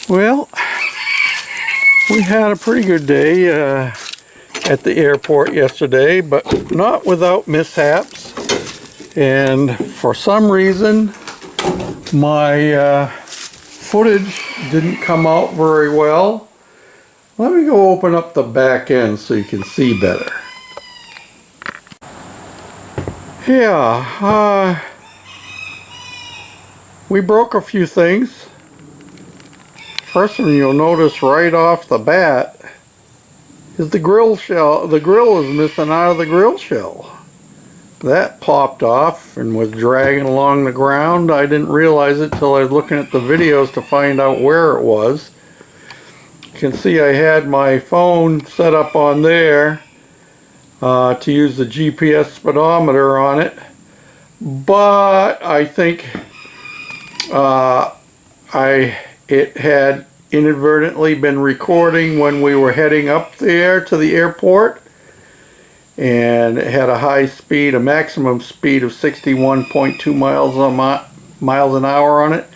Well, we had a pretty good day at the airport yesterday, but not without mishaps. And for some reason, my footage didn't come out very well. Let me go open up the back end so you can see better. Yeah, we broke a few things. First one you'll notice right off the bat is the grill shell. The grill is missing out of the grill shell. That popped off and was dragging along the ground. I didn't realize it till I was looking at the videos to find out where it was. You can see I had my phone set up on there to use the GPS speedometer on it, but I think it had inadvertently been recording when we were heading up there to the airport, and it had a high speed, a maximum speed of 61.2 miles an hour on it.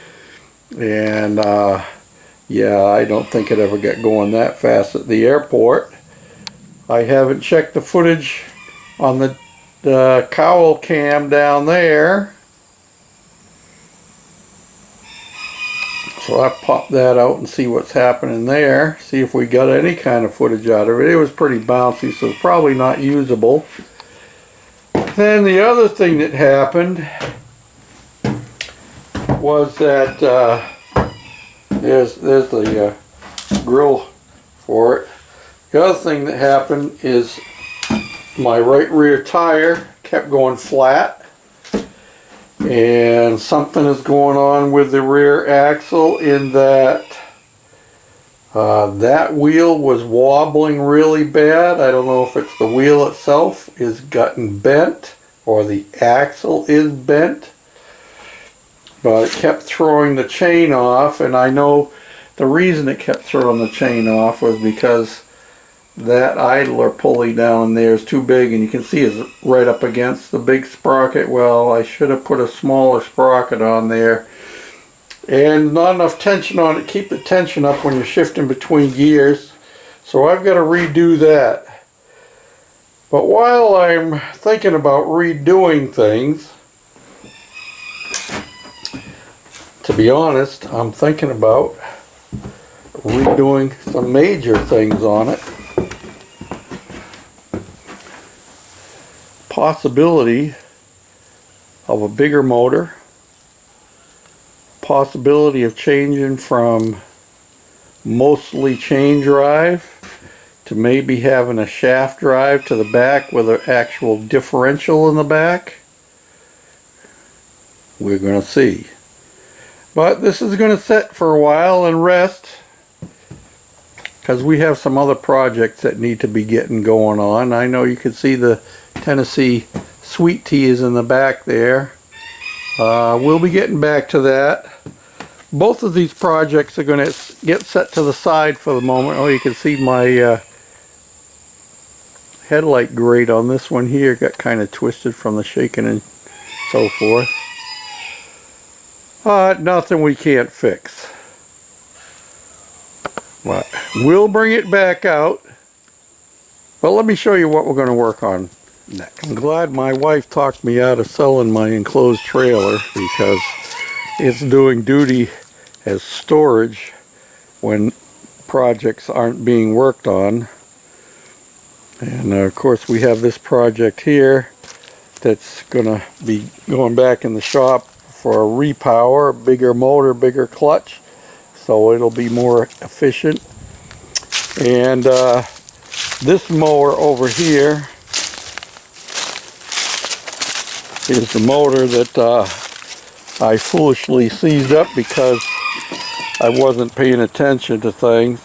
And yeah, I don't think it ever got going that fast at the airport. I haven't checked the footage on the cowl cam down there, so I'll pop that out and see what's happening there, see if we got any kind of footage out of it. It was pretty bouncy, so it's probably not usable. Then the other thing that happened was that there's the grill for it. The other thing that happened is my right rear tire kept going flat, and something is going on with the rear axle in that that wheel was wobbling really bad. I don't know if it's the wheel itself is gotten bent or the axle is bent, but it kept throwing the chain off, and I know the reason it kept throwing the chain off was because that idler pulley down there is too big, and you can see it's right up against the big sprocket. Well, I should have put a smaller sprocket on there, and not enough tension on it. Keep the tension up when you're shifting between gears, so I've got to redo that. But while I'm thinking about redoing things, to be honest, I'm thinking about redoing some major things on it. Possibility of a bigger motor, possibility of changing from mostly chain drive to maybe having a shaft drive to the back with an actual differential in the back. We're going to see. But this is going to sit for a while and rest, because we have some other projects that need to be getting going on. I know you can see the Tennessee sweet tea is in the back there. We'll be getting back to that. Both of these projects are going to get set to the side for the moment. Oh, you can see my headlight grate on this one here got kind of twisted from the shaking and so forth. Nothing we can't fix. But we'll bring it back out. But let me show you what we're going to work on next. I'm glad my wife talked me out of selling my enclosed trailer, because it's doing duty as storage when projects aren't being worked on. And of course we have this project here that's going to be going back in the shop for a repower, bigger motor, bigger clutch, so it'll be more efficient. And this mower over here is the motor that I foolishly seized up because I wasn't paying attention to things.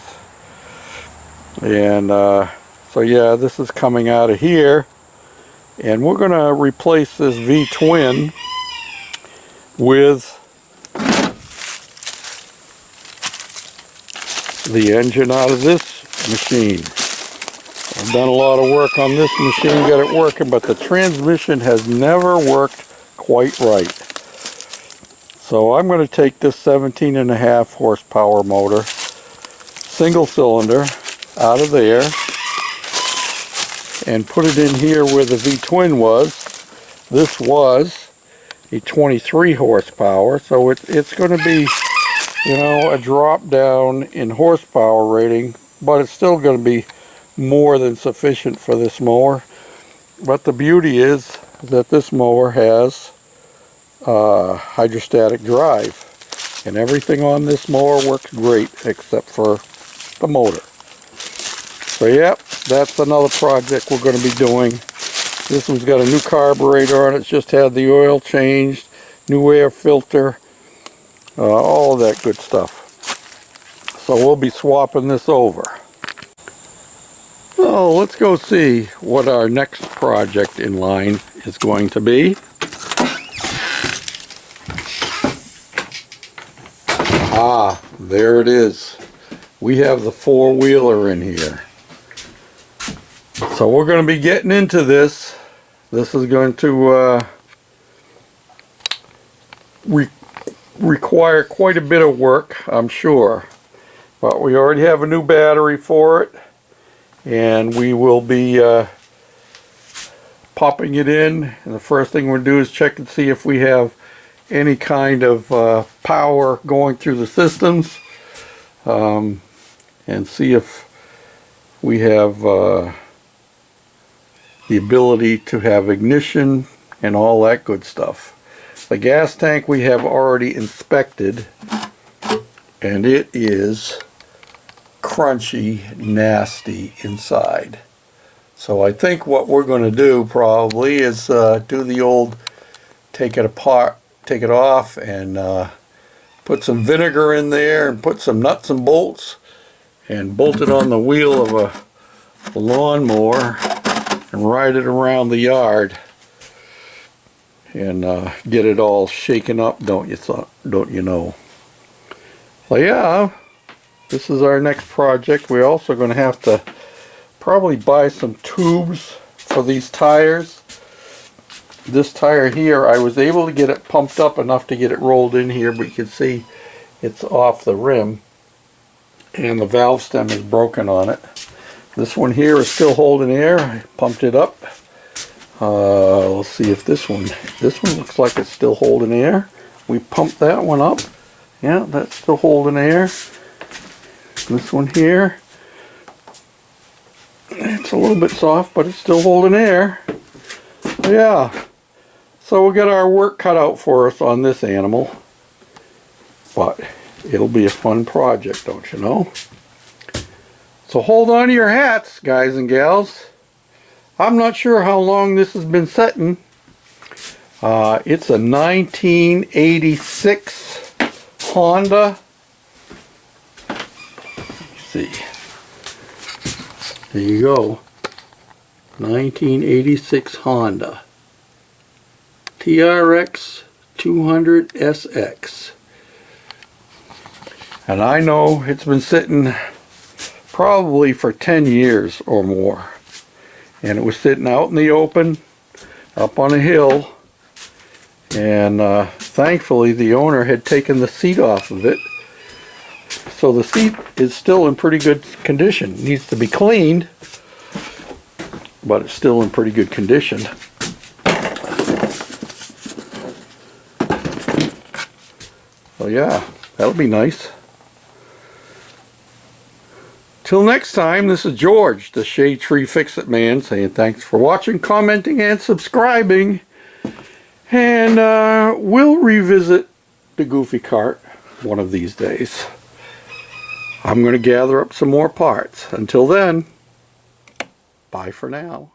And so yeah, this is coming out of here, and we're going to replace this V-twin with the engine out of this machine. I've done a lot of work on this machine, got it working, but the transmission has never worked quite right. So I'm going to take this 17.5 horsepower motor single cylinder out of there and put it in here where the V-twin was. This was a 23 horsepower, so it's going to be, you know, a drop down in horsepower rating, but it's still going to be more than sufficient for this mower. But the beauty is that this mower has hydrostatic drive, and everything on this mower works great except for the motor. So yep, that's another project we're going to be doing. This one's got a new carburetor on it. It's just had the oil changed, new air filter, all of that good stuff. So we'll be swapping this over. So let's go see what our next project in line is going to be. Ah, there it is. We have the four-wheeler in here. So we're going to be getting into this. This is going to require quite a bit of work, I'm sure. But we already have a new battery for it, and we will be popping it in. And the first thing we'll do is check and see if we have any kind of power going through the systems, and see if we have the ability to have ignition and all that good stuff. The gas tank we have already inspected, and it is crunchy, nasty inside. So I think what we're going to do probably is do the old take it apart, take it off, and put some vinegar in there and put some nuts and bolts and bolt it on the wheel of a lawnmower and ride it around the yard and get it all shaken up, don't you know? So yeah, this is our next project. We're also going to have to probably buy some tubes for these tires. This tire here, I was able to get it pumped up enough to get it rolled in here, but you can see it's off the rim and the valve stem is broken on it. This one here is still holding air. I pumped it up. Let's see if this one looks like it's still holding air. We pumped that one up. Yeah, that's still holding air. This one here, it's a little bit soft, but it's still holding air. Yeah, so we'll get our work cut out for us on this animal, but it'll be a fun project, don't you know? So hold on to your hats, guys and gals. I'm not sure how long this has been setting. It's a 1986 Honda. Let's see. There you go. 1986 Honda. TRX 200SX. And I know it's been sitting probably for 10 years or more. And it was sitting out in the open, up on a hill. And thankfully the owner had taken the seat off of it. So the seat is still in pretty good condition. It needs to be cleaned, but it's still in pretty good condition. So yeah, that'll be nice. Till next time, this is George, the Shade Tree Fix-It Man, saying thanks for watching, commenting, and subscribing. And we'll revisit the Goofy Cart one of these days. I'm going to gather up some more parts. Until then, bye for now.